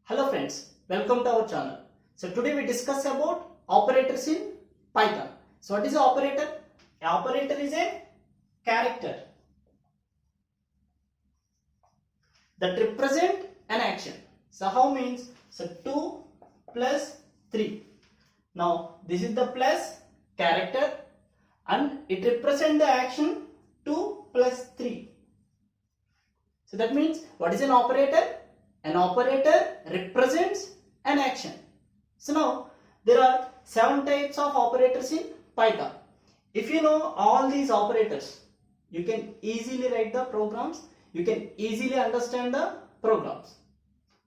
Hello friends, welcome to our channel. So today we discuss about operators in Python. So what is an operator? An operator is a character that represent an action. So how means? So 2 plus 3. Now this is the plus character and it represent the action 2 plus 3. So that means what is an operator? An operator represents an action. So now there are 7 types of operators in Python. If you know all these operators, you can easily write the programs, you can easily understand the programs.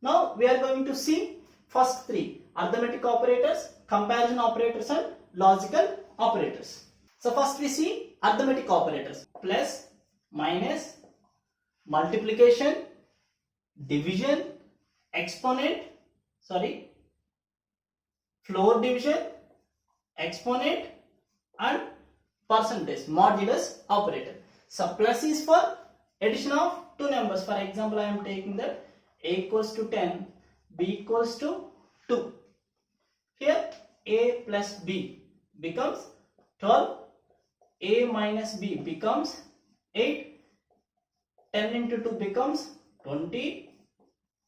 Now we are going to see first 3: arithmetic operators, comparison operators and logical operators. So first we see arithmetic operators: plus, minus, multiplication, division, floor division, exponent and percentage, modulus operator. So plus is for addition of two numbers. For example, I am taking that a equals to 10, b equals to 2. Here a plus b becomes 12, a minus b becomes 8, 10 into 2 becomes 20,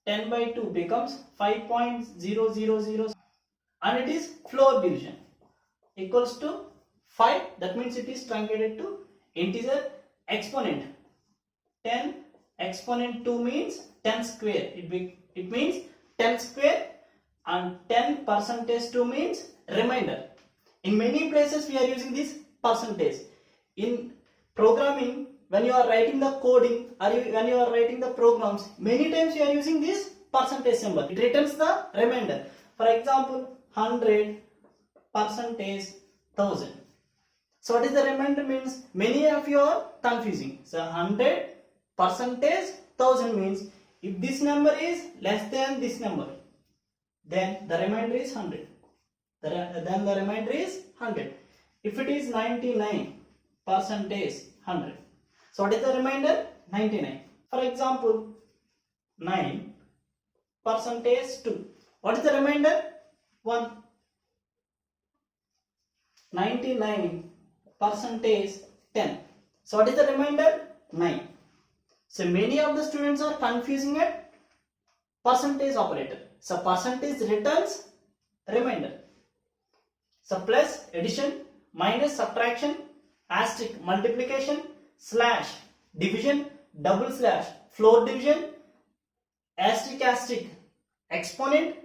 10 by 2 becomes 5.000 and it is floor division equals to 5. That means it is truncated to integer exponent. 10 exponent 2 means 10 square. It means 10 square, and 10 percentage 2 means remainder. In many places we are using this percentage. In programming, when you are writing the coding or when you are writing the programs, many times you are using this percentage symbol. It returns the remainder. For example, 100 percentage 1000. So what is the remainder means? Many of you are confusing. So 100 percentage 1000 means if this number is less than this number, then the remainder is 100. Then the remainder is 100. If it is 99 percentage 100. So what is the remainder? 99. For example, 9 percentage 2. What is the remainder? 1. 99 percentage 10. So what is the remainder? 9. So many of the students are confusing at percentage operator. So percentage returns remainder. So plus addition, minus subtraction, asterisk multiplication, slash division, double slash floor division, asterisk exponent,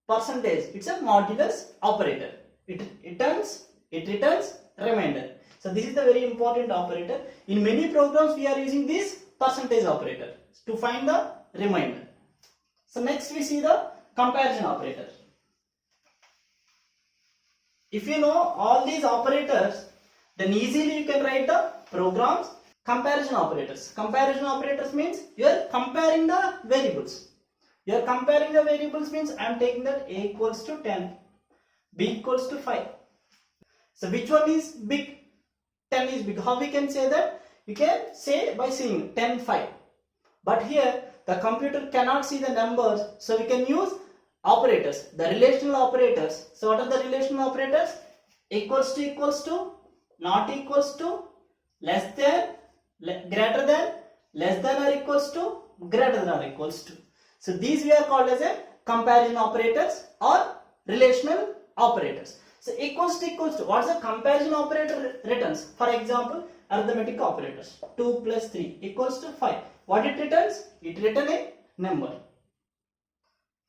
percentage. It's a modulus operator. It returns remainder. So this is the very important operator. In many programs we are using this percentage operator to find the remainder. So next we see the comparison operator. If you know all these operators, then easily you can write the programs. Comparison operators. Comparison operators means you are comparing the variables. You are comparing the variables means I am taking that a equals to 10, b equals to 5. So which one is big? 10 is big. How we can say that? You can say by saying 10, 5. But here the computer cannot see the numbers, so we can use operators, the relational operators. So what are the relational operators? Equals to, not equals to, less than, greater than, less than or equals to, greater than or equals to. So these we are called as a comparison operators or relational operators. So equals to, what is the comparison operator returns? For example, arithmetic operators. 2 plus 3 equals to 5. What it returns? It returns a number.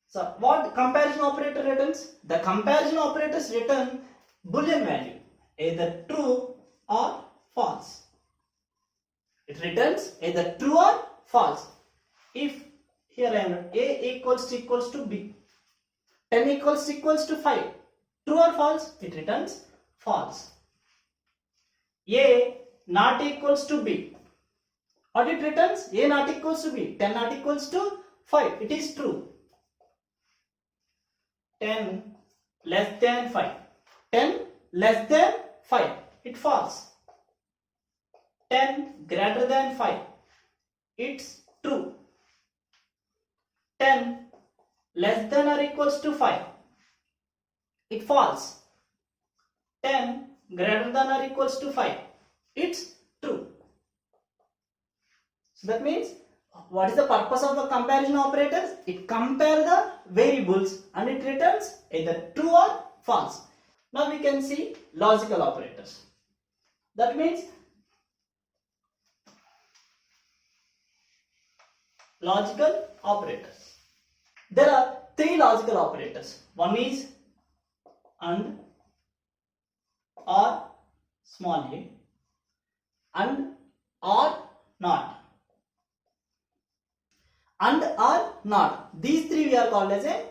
So what comparison operator returns? The comparison operators return Boolean value, either true or false. It returns either true or false. If here I am a equals to b, 10 equals to 5, true or false? It returns false. A not equals to b, what it returns? A not equals to b, 10 not equals to 5, it is true. 10 less than 5, 10 less than 5, it false. 10 greater than 5, it's true. 10 less than or equals to 5, it false. 10 greater than or equals to 5, it's true. So that means, what is the purpose of the comparison operators? It compares the variables and it returns either true or false. Now we can see logical operators. That means logical operators. There are three logical operators. One is and, or, small a, and, or, not. And, or, not. These three we are called as a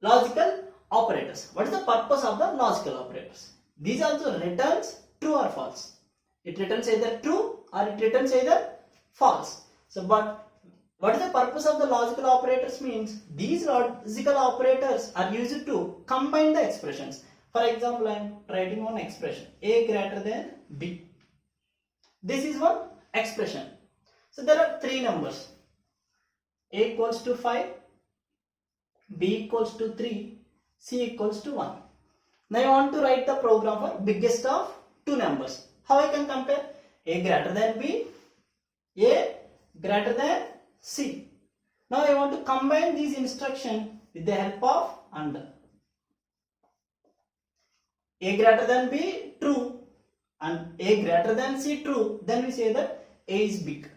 logical operators. What is the purpose of the logical operators? These also returns true or false. It returns either true or it returns either false. So, but what is the purpose of the logical operators means? These logical operators are used to combine the expressions. For example, I am writing one expression, a greater than b. This is one expression. So there are three numbers, a equals to 5, b equals to 3, c equals to 1. Now I want to write the program for biggest of two numbers. How I can compare? A greater than b, a greater than c. Now I want to combine these instructions with the help of and. A greater than b true and a greater than c true, then we say that a is big.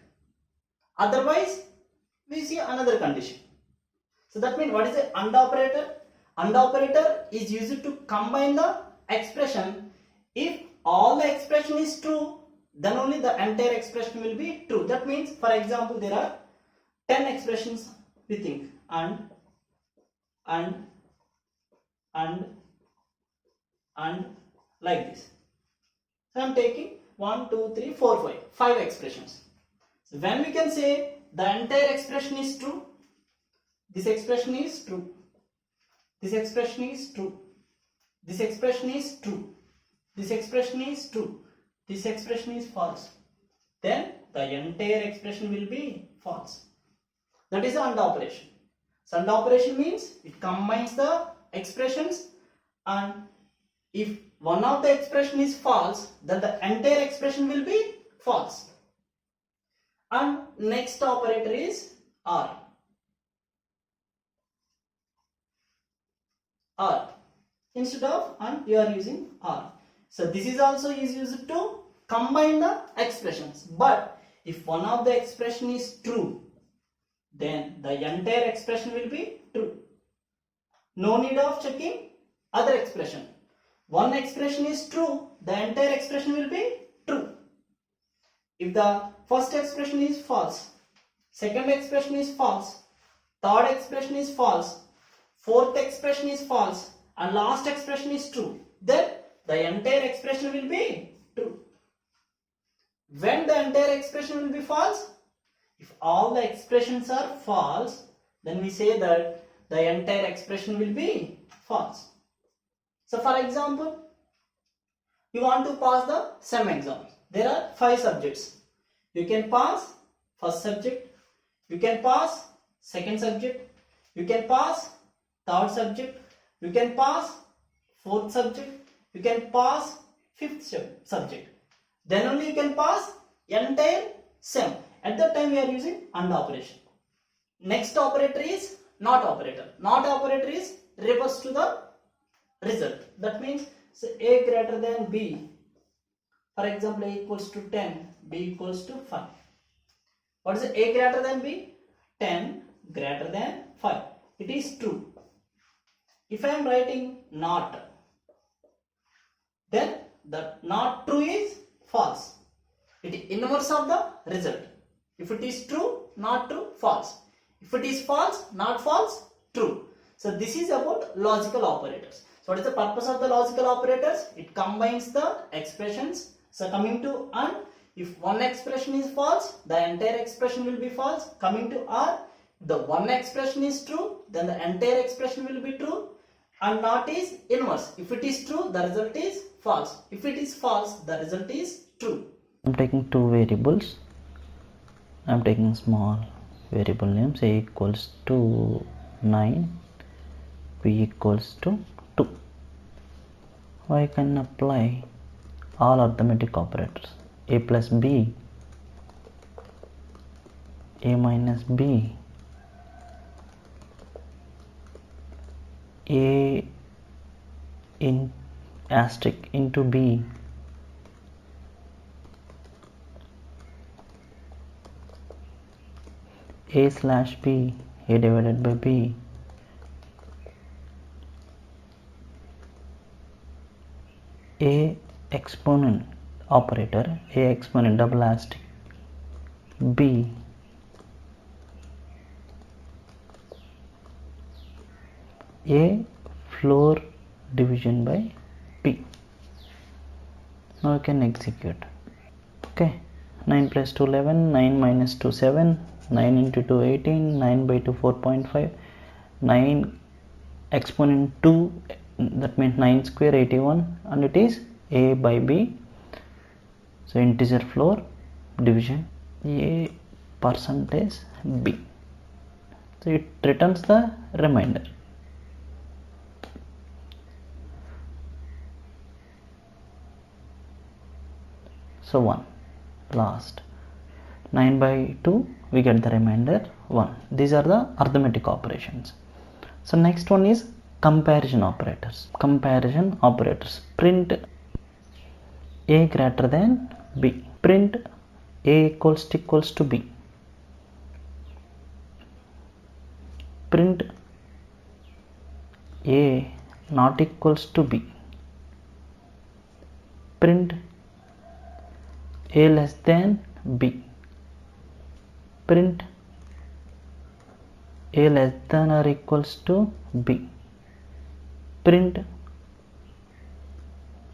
Otherwise we see another condition. So that means, what is the AND operator? AND operator is used to combine the expression. If all the expression is true, then only the entire expression will be true. That means, for example, there are 10 expressions we think and like this. So I am taking 1, 2, 3, 4, 5 expressions. So when we can say the entire expression is true, this expression is true, this expression is true, this expression is true, this expression is true, this expression is false, then the entire expression will be false. That is the AND operation. So AND operation means it combines the expressions, and if one of the expression is false, then the entire expression will be false. And next operator is OR. OR. Instead of AND, you are using OR. So this is also used to combine the expressions. But if one of the expression is true, then the entire expression will be true. No need of checking other expression. One expression is true, the entire expression will be true. If the first expression is false, second expression is false, third expression is false, fourth expression is false, and last expression is true, then the entire expression will be true. When the entire expression will be false? If all the expressions are false, then we say that the entire expression will be false. So for example, you want to pass the SEM exam. There are 5 subjects. You can pass first subject, you can pass second subject, you can pass third subject, you can pass fourth subject, you can pass fifth subject. Then only you can pass entire SEM. At that time we are using AND operation. Next operator is NOT operator. NOT operator is refers to the result. That means, so a greater than b. For example, a equals to 10, b equals to 5. What is a greater than b? 10 greater than 5. It is true. If I am writing not, then the not true is false. It is inverse of the result. If it is true, not true, false. If it is false, not false, true. So this is about logical operators. So what is the purpose of the logical operators? It combines the expressions. So coming to AND, if one expression is false, the entire expression will be false. Coming to OR, the one expression is true, then the entire expression will be true. And NOT is inverse. If it is true, the result is false. If it is false, the result is true. I'm taking two variables. I'm taking small variable names a equals to 9, b equals to 2. I can apply all arithmetic operators. A plus b, a minus b, a in asterisk into b, a slash b, a divided by b, a exponent operator, a exponent double asterisk b, a floor division by p. Now I can execute. Okay, 9 plus 2 11, 9 minus 2 7, 9 into 2 18, 9 by 2 4.5, 9 exponent 2, that means 9 square 81, and it is a by b. So integer floor division, a percentage b. So it returns the remainder. So 1 last, 9 by 2 we get the remainder 1. These are the arithmetic operations. So next one is comparison operators. Comparison operators. Print a greater than b. Print a equals to b. Print a not equals to b. Print a less than b. Print a less than or equals to b. Print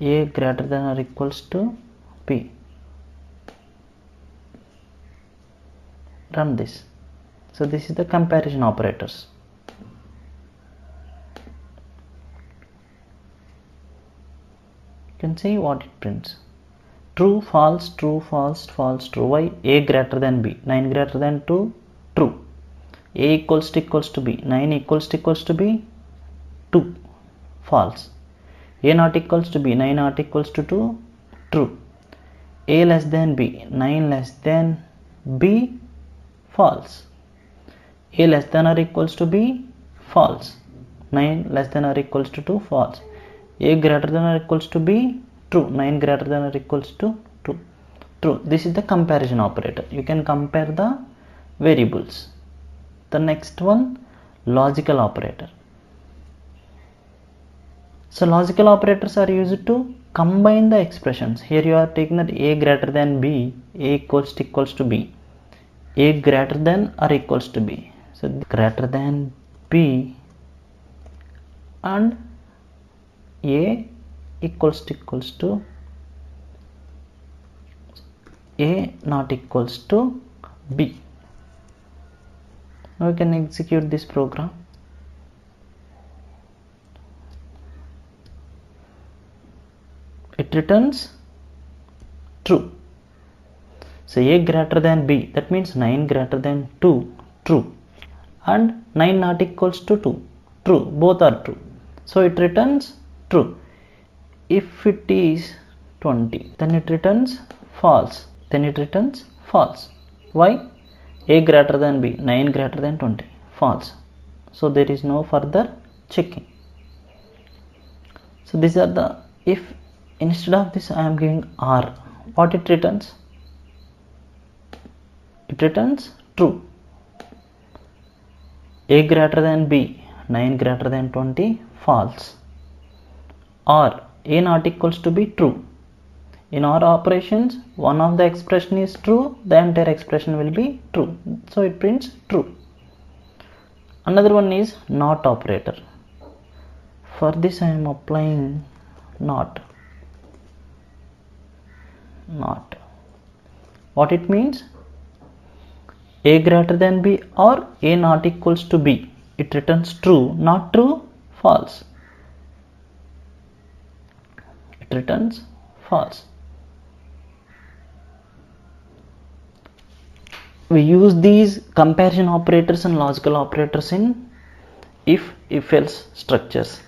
a greater than or equals to b. Run this. So this is the comparison operators. You can see what it prints. True, false, true, false, false, true. Why? A greater than b. 9 greater than 2, true. A equals to b. 9 equals to b, 2, false. A not equals to b. 9 not equals to 2, true. A less than b. 9 less than b, false. A less than or equals to b, false. 9 less than or equals to 2, false. A greater than or equals to b, true. 9 greater than or equals to 2, true. This is the comparison operator. You can compare the variables. The next one, logical operator. So logical operators are used to combine the expressions. Here you are taking that a greater than b, a equals to b, a greater than or equals to b. So greater than b and a equals to a not equals to b. Now we can execute this program. It returns true. So a greater than b, that means 9 greater than 2, true, and 9 not equals to 2, true, both are true. So it returns true. If it is 20, then it returns false. Why? A greater than b, 9 greater than 20, false. So there is no further checking. So these are the, if instead of this I am giving r, what it returns? It returns true. A greater than b, 9 greater than 20, false. Or a not equals to b, true. In our operations, one of the expression is true, the entire expression will be true. So it prints true. Another one is not operator. For this I am applying not. What it means? A greater than b or a not equals to b. It returns true, not true, false. It returns false. We use these comparison operators and logical operators in if else structures.